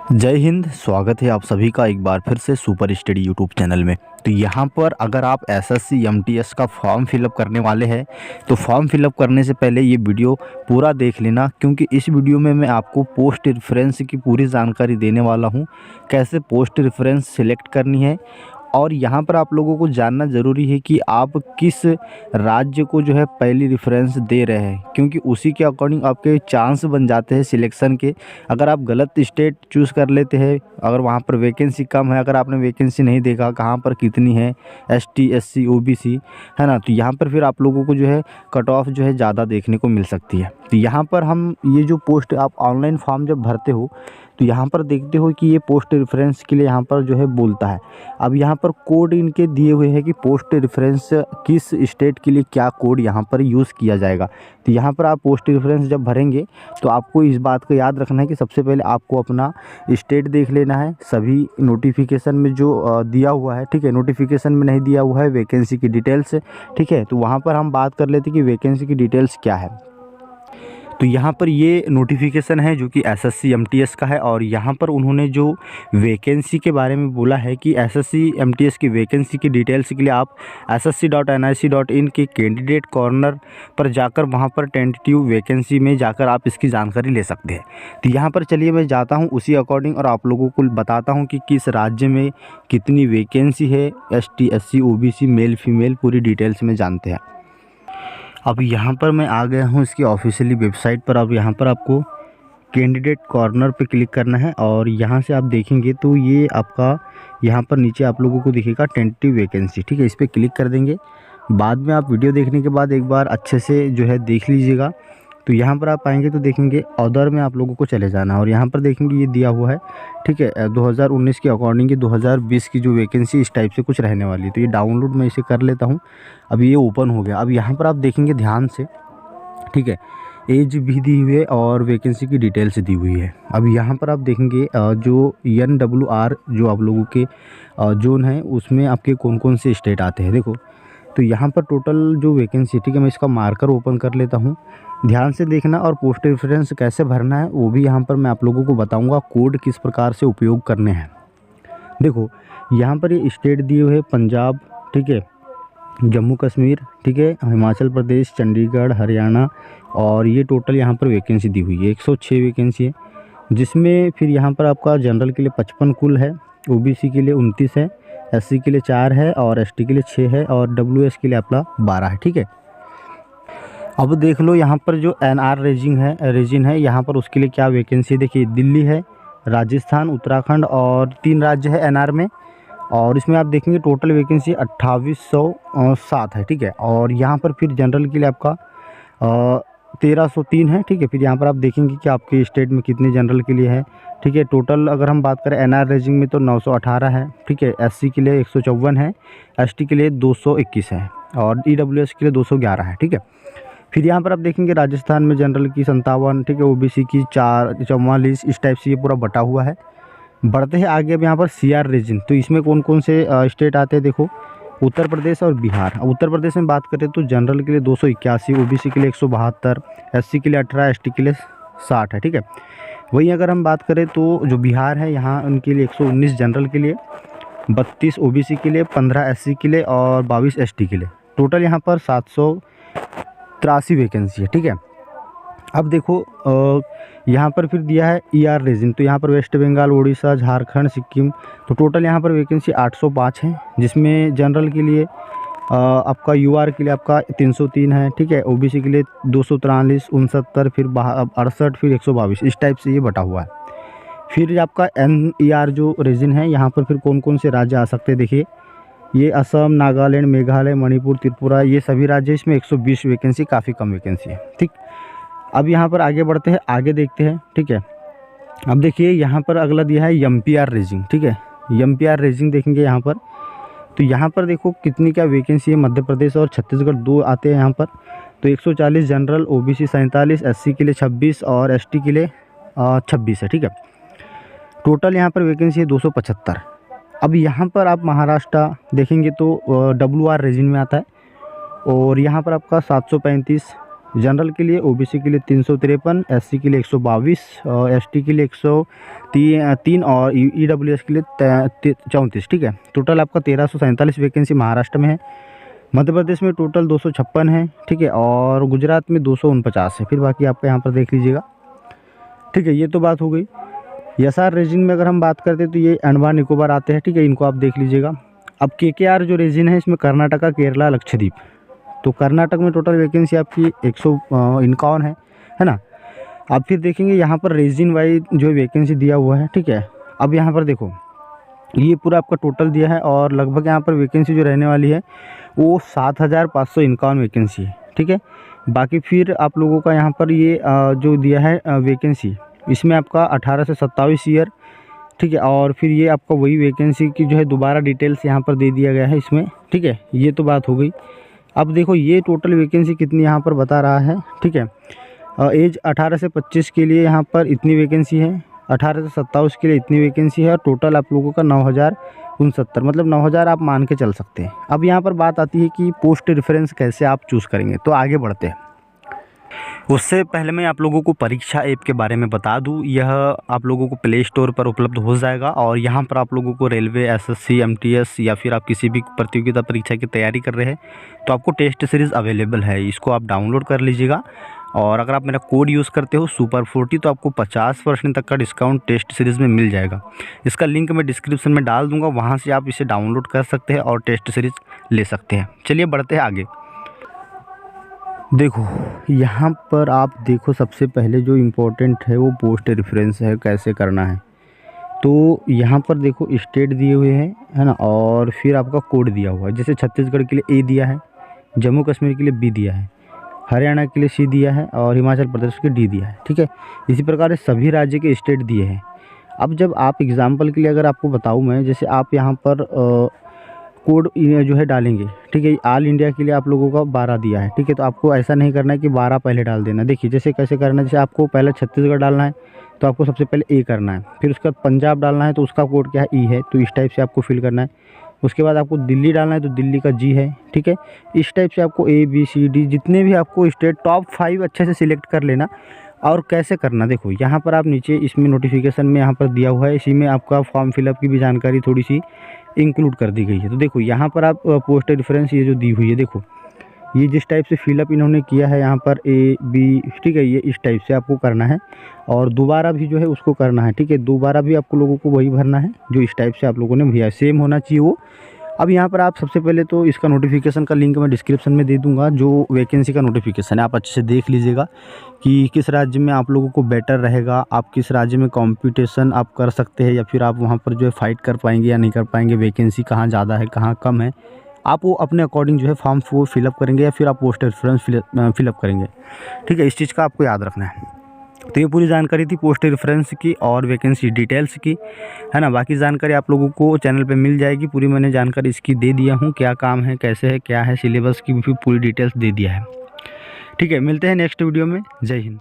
जय हिंद। स्वागत है आप सभी का एक बार फिर से सुपर स्टडी यूट्यूब चैनल में। तो यहाँ पर अगर आप एसएससी एमटीएस का फॉर्म फिलअप करने वाले हैं तो फॉर्म फिलअप करने से पहले ये वीडियो पूरा देख लेना, क्योंकि इस वीडियो में मैं आपको पोस्ट रेफरेंस की पूरी जानकारी देने वाला हूँ। कैसे पोस्ट रेफरेंस सिलेक्ट करनी है, और यहाँ पर आप लोगों को जानना ज़रूरी है कि आप किस राज्य को जो है पहली रेफरेंस दे रहे हैं, क्योंकि उसी के अकॉर्डिंग आपके चांस बन जाते हैं सिलेक्शन के। अगर आप गलत स्टेट चूज़ कर लेते हैं, अगर वहाँ पर वैकेंसी कम है, अगर आपने वैकेंसी नहीं देखा कहाँ पर कितनी है, एसटी एससी ओबीसी है ना, तो यहाँ पर फिर आप लोगों को जो है कट ऑफ जो है ज़्यादा देखने को मिल सकती है। तो यहाँ पर हम ये जो पोस्ट आप ऑनलाइन फॉर्म जब भरते हो तो यहाँ पर देखते हो कि ये पोस्ट रेफरेंस के लिए यहाँ पर जो है बोलता है। अब यहाँ पर कोड इनके दिए हुए हैं कि पोस्ट रेफरेंस किस स्टेट के लिए क्या कोड यहाँ पर यूज़ किया जाएगा। तो यहाँ पर आप पोस्ट रेफरेंस जब भरेंगे तो आपको इस बात को याद रखना है कि सबसे पहले आपको अपना स्टेट देख लेना है। सभी नोटिफिकेशन में जो दिया हुआ है, ठीक है, नोटिफिकेशन में नहीं दिया हुआ है वैकेंसी की डिटेल्स, ठीक है, तो वहाँ पर हम बात कर लेते हैं कि वैकेंसी की डिटेल्स क्या है। तो यहाँ पर ये नोटिफिकेशन है जो कि एसएससी एमटीएस का है, और यहाँ पर उन्होंने जो वैकेंसी के बारे में बोला है कि एसएससी एमटीएस की वैकेंसी की डिटेल्स के लिए आप ssc.nic.in के कैंडिडेट कॉर्नर पर जाकर वहाँ पर टेंटेटिव वैकेंसी में जाकर आप इसकी जानकारी ले सकते हैं। तो यहाँ पर चलिए मैं जाता हूँ उसी अकॉर्डिंग और आप लोगों को बताता हूँ कि किस राज्य में कितनी वैकेंसी है, ST SC OBC male female पूरी डिटेल्स में जानते हैं। अब यहाँ पर मैं आ गया हूँ इसकी ऑफिशियली वेबसाइट पर। अब यहाँ पर आपको कैंडिडेट कॉर्नर पे क्लिक करना है, और यहाँ से आप देखेंगे तो ये आपका यहाँ पर नीचे आप लोगों को दिखेगा टेंटेटिव वैकेंसी, ठीक है, इस पर क्लिक कर देंगे। बाद में आप वीडियो देखने के बाद एक बार अच्छे से जो है देख लीजिएगा। तो यहाँ पर आप आएंगे तो देखेंगे अदर में आप लोगों को चले जाना, और यहाँ पर देखेंगे ये दिया हुआ है, ठीक है, 2019 के अकॉर्डिंग की 2020 की जो वैकेंसी इस टाइप से कुछ रहने वाली है। तो ये डाउनलोड मैं इसे कर लेता हूँ। अब ये ओपन हो गया। अब यहाँ पर आप देखेंगे ध्यान से, ठीक है, एज भी दी हुई है और वैकेंसी की डिटेल्स दी हुई है। अब यहाँ पर आप देखेंगे जो NWR जो आप लोगों के जोन है उसमें आपके कौन कौन से स्टेट आते हैं। देखो, तो यहाँ पर टोटल जो वैकेंसी, ठीक है, मैं इसका मार्कर ओपन कर लेता हूँ। ध्यान से देखना, और पोस्ट रेफरेंस कैसे भरना है वो भी यहाँ पर मैं आप लोगों को बताऊँगा, कोड किस प्रकार से उपयोग करने हैं। देखो, यहाँ पर ये स्टेट दिए हुए पंजाब, ठीक है, जम्मू कश्मीर, ठीक है, हिमाचल प्रदेश, चंडीगढ़, हरियाणा, और ये टोटल यहाँ पर वैकेंसी दी हुई है 106 वैकेंसी है, जिसमें फिर यहाँ पर आपका जनरल के लिए 55 कुल है, ओबीसी के लिए 29 है, एससी के लिए 4 है, और एसटी के लिए 6 है, और डब्ल्यूएस के लिए आपका 12 है, ठीक है। अब देख लो यहाँ पर जो एनआर रीजन है यहाँ पर उसके लिए क्या वैकेंसी। देखिए, दिल्ली है, राजस्थान, उत्तराखंड, और 3 राज्य है एनआर में, और इसमें आप देखेंगे टोटल वैकेंसी 2807 है, ठीक है। और यहाँ पर फिर जनरल के लिए आपका 1303 है, ठीक है। फिर यहाँ पर आप देखेंगे कि आपके स्टेट में कितने जनरल के लिए है, ठीक है। टोटल अगर हम बात करें एनआर रेजिंग में तो 918 है, ठीक है। एससी के लिए 154 है, एसटी के लिए 221 है, और ईडब्ल्यूएस के लिए 211 है, ठीक है। फिर यहाँ पर आप देखेंगे राजस्थान में जनरल की 57, ठीक है, ओबीसी की 44, इस टाइप से ये पूरा बटा हुआ है। बढ़ते हैं आगे। अब यहाँ पर सीआर रीजन, तो इसमें कौन कौन से स्टेट आते हैं। देखो, उत्तर प्रदेश और बिहार। अब उत्तर प्रदेश में बात करें तो जनरल के लिए 281, ओबीसी के लिए 172, एससी के लिए 18, एसटी के लिए 60 है, ठीक है। वहीं अगर हम बात करें तो जो बिहार है यहाँ उनके लिए 119 जनरल के लिए, 32 ओबीसी के लिए, 15 एससी के लिए, और 22 एसटी के लिए। टोटल यहाँ पर 783 वैकेंसी है, ठीक है। अब देखो, यहाँ पर फिर दिया है ईआर रीजन, तो यहाँ पर वेस्ट बंगाल, उड़ीसा, झारखंड, सिक्किम। तो टोटल यहाँ पर वैकेंसी 805 है, जिसमें जनरल के लिए आपका यूआर के लिए आपका 303 है, ठीक है। ओबीसी के लिए 243, 69, फिर 68, फिर 122, इस टाइप से ये बटा हुआ है। फिर आपका NER जो रीजन है यहाँ पर फिर कौन कौन से राज्य आ सकते हैं। देखिए, ये असम, नागालैंड, मेघालय, मणिपुर, त्रिपुरा, ये सभी राज्य, इसमें 120 वैकेंसी, काफ़ी कम वैकेंसी है, ठीक। अब यहाँ पर आगे बढ़ते हैं, आगे देखते हैं, ठीक है। अब देखिए यहाँ पर अगला दिया है MPR रीजन, ठीक है। MPR रीजन देखेंगे यहाँ पर, तो यहाँ पर देखो कितनी क्या वैकेंसी है। मध्य प्रदेश और छत्तीसगढ़ 2 आते हैं यहाँ पर। तो 140 जनरल, ओबीसी 47, एससी के लिए 26, और एसटी के लिए 26 है, ठीक है। टोटल यहाँ पर वैकेंसी है 275। अब यहाँ पर आप महाराष्ट्र देखेंगे तो WR रीजन में आता है, और यहाँ पर आपका 735, जनरल के लिए ओबीसी के लिए 353, एससी के लिए 122, एसटी के लिए 103 और ईडब्ल्यूएस के लिए 34। ठीक है, टोटल आपका 1347 वैकेंसी महाराष्ट्र में है। मध्य प्रदेश में टोटल 256 है। ठीक है, और गुजरात में 249 है। फिर बाकी आपका यहाँ पर देख लीजिएगा। ठीक है, ये तो बात हो गई। एसआर रीजन में अगर हम बात करते हैं तो ये अंडमान निकोबार आते हैं। ठीक है, इनको आप देख लीजिएगा। अब केकेआर जो रीजन है इसमें कर्नाटका, केरला, लक्षद्वीप। तो कर्नाटक में टोटल वैकेंसी आपकी 151 है ना। अब फिर देखेंगे यहाँ पर रीजन वाइज जो वैकेंसी दिया हुआ है। ठीक है, अब यहाँ पर देखो ये पूरा आपका टोटल दिया है और लगभग यहाँ पर वैकेंसी जो रहने वाली है वो 7551 वैकेंसी है। ठीक है, बाकी फिर आप लोगों का यहाँ पर ये जो दिया है वैकेंसी, इसमें आपका 18 से 27 ईयर। ठीक है, और फिर ये आपका वही वैकेंसी की जो है दोबारा डिटेल्स यहाँ पर दे दिया गया है इसमें। ठीक है, ये तो बात हो गई। अब देखो ये टोटल वैकेंसी कितनी यहाँ पर बता रहा है। ठीक है, एज 18 से 25 के लिए यहाँ पर इतनी वैकेंसी है, 18 से 27 के लिए इतनी वैकेंसी है, और टोटल आप लोगों का 9069, मतलब 9000 आप मान के चल सकते हैं। अब यहाँ पर बात आती है कि पोस्ट रेफरेंस कैसे आप चूज़ करेंगे। तो आगे बढ़ते हैं, उससे पहले मैं आप लोगों को परीक्षा ऐप के बारे में बता दूं। यह आप लोगों को प्ले स्टोर पर उपलब्ध हो जाएगा और यहाँ पर आप लोगों को रेलवे, एसएससी, एमटीएस या फिर आप किसी भी प्रतियोगिता परीक्षा की तैयारी कर रहे हैं तो आपको टेस्ट सीरीज़ अवेलेबल है। इसको आप डाउनलोड कर लीजिएगा और अगर आप मेरा कोड यूज़ करते हो सुपर40 तो आपको 50% तक का डिस्काउंट टेस्ट सीरीज़ में मिल जाएगा। इसका लिंक मैं डिस्क्रिप्शन में डाल दूँगा, वहाँ से आप इसे डाउनलोड कर सकते हैं और टेस्ट सीरीज़ ले सकते हैं। चलिए बढ़ते हैं आगे। देखो यहाँ पर आप देखो, सबसे पहले जो इम्पोर्टेंट है वो पोस्ट रेफरेंस है, कैसे करना है। तो यहाँ पर देखो स्टेट दिए हुए हैं, है ना, और फिर आपका कोड दिया हुआ है। जैसे छत्तीसगढ़ के लिए ए दिया है, जम्मू कश्मीर के लिए बी दिया है, हरियाणा के लिए सी दिया है और हिमाचल प्रदेश के डी दिया है। ठीक है, इसी प्रकार से सभी राज्य के स्टेट दिए हैं। अब जब आप एग्ज़ाम्पल के लिए अगर आपको बताऊँ मैं, जैसे आप यहाँ पर कोड जो है डालेंगे। ठीक है, ऑल इंडिया के लिए आप लोगों का 12 दिया है। ठीक है, तो आपको ऐसा नहीं करना है कि 12 पहले डाल देना। देखिए जैसे कैसे करना है, जैसे आपको पहले छत्तीसगढ़ डालना है तो आपको सबसे पहले ए करना है, फिर उसके बाद पंजाब डालना है तो उसका कोड क्या है, ई है, तो इस टाइप से आपको फिल करना है। उसके बाद आपको दिल्ली डालना है तो दिल्ली का जी है। ठीक है, इस टाइप से आपको ए बी सी डी जितने भी आपको स्टेट टॉप 5 अच्छे से सिलेक्ट कर लेना। और कैसे करना, देखो यहाँ पर आप नीचे इसमें नोटिफिकेशन में यहाँ पर दिया हुआ है, इसी में आपका फॉर्म फिलअप की भी जानकारी थोड़ी सी इंक्लूड कर दी गई है। तो देखो यहाँ पर आप पोस्ट रेफरेंस ये जो दी हुई है, देखो ये जिस टाइप से फिलअप इन्होंने किया है यहाँ पर ए बी, ठीक है, ये इस टाइप से आपको करना है और दोबारा भी जो है उसको करना है। ठीक है, दोबारा भी आपको लोगों को वही भरना है जो इस टाइप से आप लोगों ने भैया, सेम होना चाहिए वो। अब यहाँ पर आप सबसे पहले तो इसका नोटिफिकेशन का लिंक मैं डिस्क्रिप्शन में दे दूँगा, जो वैकेंसी का नोटिफिकेशन है आप अच्छे से देख लीजिएगा कि किस राज्य में आप लोगों को बेटर रहेगा, आप किस राज्य में कंपटीशन आप कर सकते हैं या फिर आप वहाँ पर जो है फाइट कर पाएंगे या नहीं कर पाएंगे, वैकेंसी कहाँ ज़्यादा है कहाँ कम है, आप वो अपने अकॉर्डिंग जो है फॉर्म वो फिलअप करेंगे या फिर आप पोस्ट रेफरेंस फिलअप करेंगे। ठीक है, इस चीज़ का आपको याद रखना है। तो ये पूरी जानकारी थी पोस्ट रेफरेंस की और वैकेंसी डिटेल्स की, है ना। बाकी जानकारी आप लोगों को चैनल पे मिल जाएगी, पूरी मैंने जानकारी इसकी दे दिया हूँ, क्या काम है, कैसे है, क्या है, सिलेबस की भी पूरी डिटेल्स दे दिया है। ठीक है, मिलते हैं नेक्स्ट वीडियो में। जय हिंद।